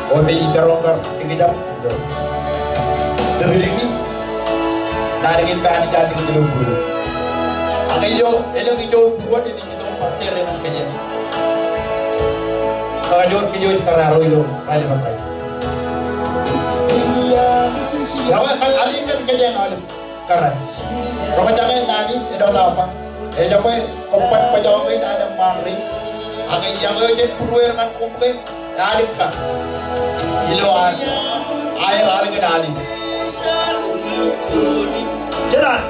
O may iberongkar tingidap do. Denglingi naringin ba ni jadi dulu buru. Akayo elong ijo buruan ini kita partere man kanya. Kajon kijo kararo ilo kaya makai. Yawa kan alin kan kanya ngalim karai. Roka jangan nani edo apa? Japai kompat pajawai nana mari. Akai jangan je buruan man kompe alik ka. Iloan air aling nani. Jalan.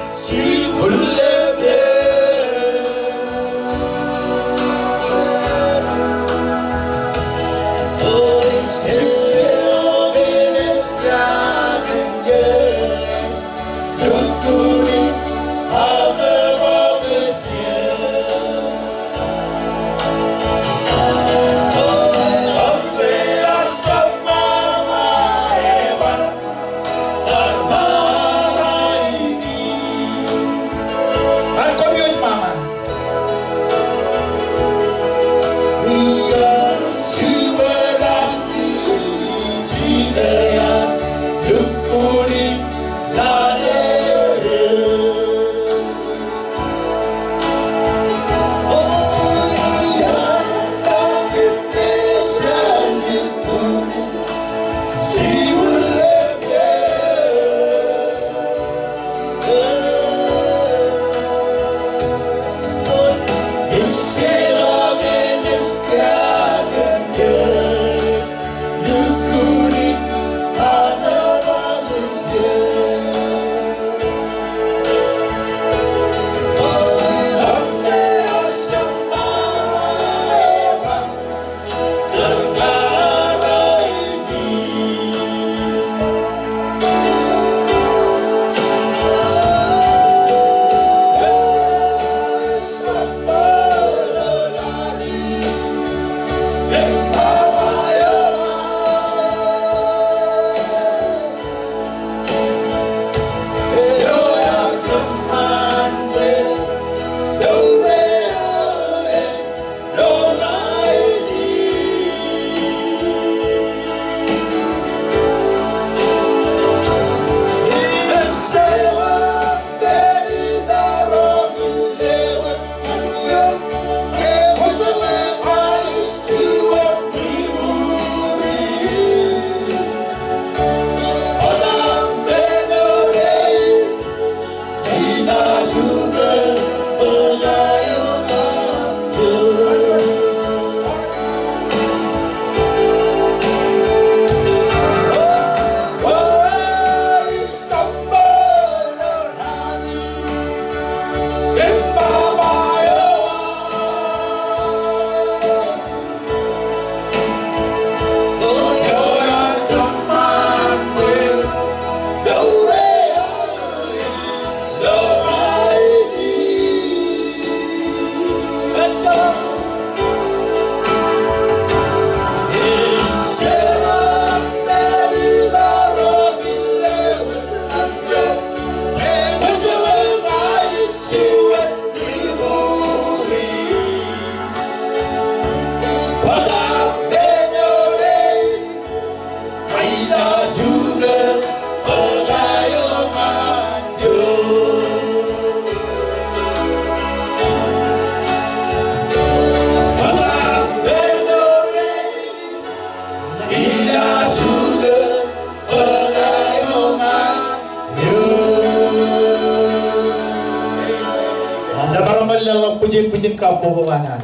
Puji-puji kapobanan.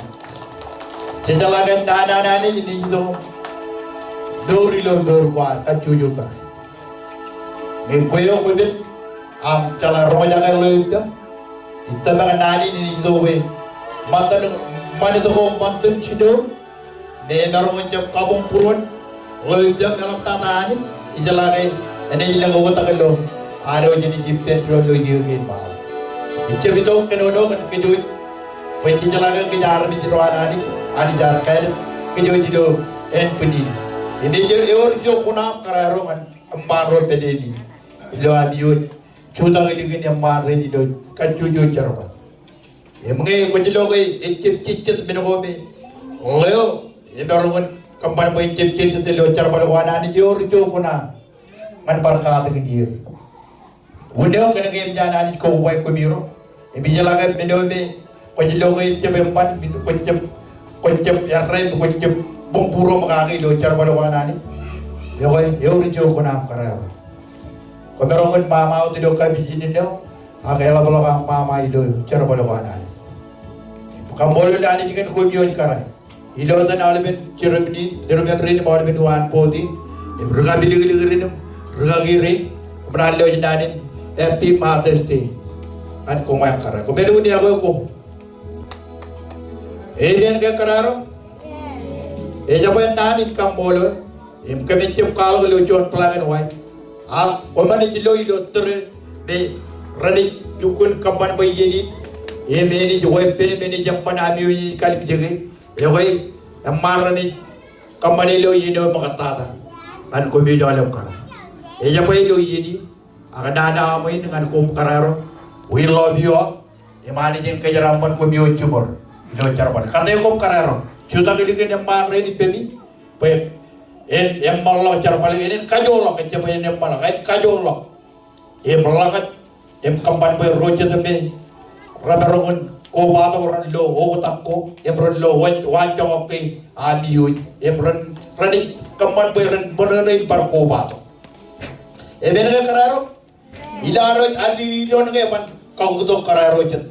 Cecalagan dana-dana ini itu dori lo dorwar kacuju ka. Ngkoyo kudin am cala roja kan lo itu. Itu bang nani ini itu we. Mantan mana itu kau mantan cido. Ne narong jam kabung purun. Lo itu dalam tata ini. Cecalagan ini ilang awat kan lo. Ada jadi jipet lo yugin mau. Itu betul kenono kan kejuj. Pasti jalaga kejar bicara ani jar kaya kejo jido en penin. Ini jo kuna kararo kan ambaro pedeni. Lo adiut cuta keligin yang mar di do kacujo jarokan. Mengai ko jilo kay cicit binogobe. Leo ibarongon kampan mo chip sa tilo charbalwana ni Jor ko na man parkata kagir uno kana game jana ni ko way ko biro e bi jala ga me ko jilo ko chip empan ko chip yarre ko chip bumpuro makaki lo charbalwana ni yo ko na kara ko meron mama o tilo ka bijinin no akela balo ka mama ilo charbalwana ni kambolo lani jikan ko biyon kara ilo tan alben ceremni rin mo alben wan podi ruga bilig rin ruga giri bralo jinanin happy Mother's Day an ko mayang kara ko belu ni ako ko alien ka kararo japan nanin kambolo kami tiyong kalo lo jon plangan wai ko mani tilo ilo tere be rani dukun kampan bayini meni joy peni meni jampan amiu ni kalip jege yoy amarani kamani lo yino makatata kan ko mi dalam kara japai lo yini akadana amoy dengan kum kararo we love you mani jin kejarampan ko mi chumor ilo charban kate ko kararo chuta giligin amare ni pemi pe en mallo charbal ini kajolo ke japai en mallo kajolo malakat kampan pe roje tembe rabarongon ko bato ran lo o takko ebron lo wan jawab ke amiu ebron rani kaman beran berenai par ko bato eben ga kararo ilaro ali don ga ban kau to kararo jet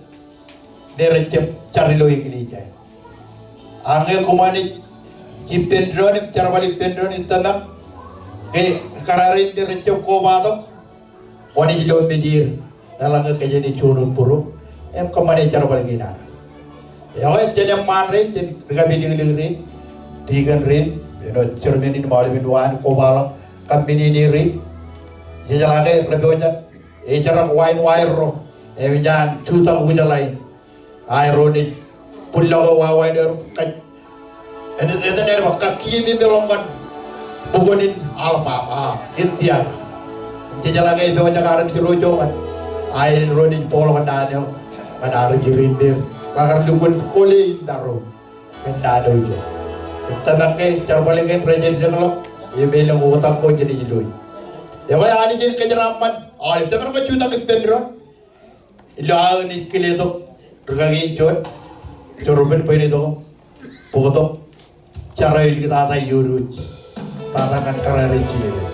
derecep cari lo ikini jay ange komani ipendron charbali pendron tanam ke kararin derecep ko bato koni lo medir dalang ke jadi curun puru kemana cara balik nana ya jadi manre jadi kami digilin tigan rin cermin ini malam duaan kobalam kami ini rin ya lagi lebih banyak cara wine ro jangan cuta uja lain ironi pulau wine kan ini dari kaki ini melongkan bukunin alpa intian jadi lagi lebih banyak karena dirojokan ironi polongan nanya ada girindir, makar dukun koli daro, kena ada ujo. Tanah ke carbalengin presiden kalau, ia bilang utang ko jadi jiloi. Ya wah ani jadi kejeraman, itu mereka cuta ke pendro, ilah ni keletok, regangin jod, jorben pun itu, pokok cara ini kita tata yurut, tata kan karena rezeki.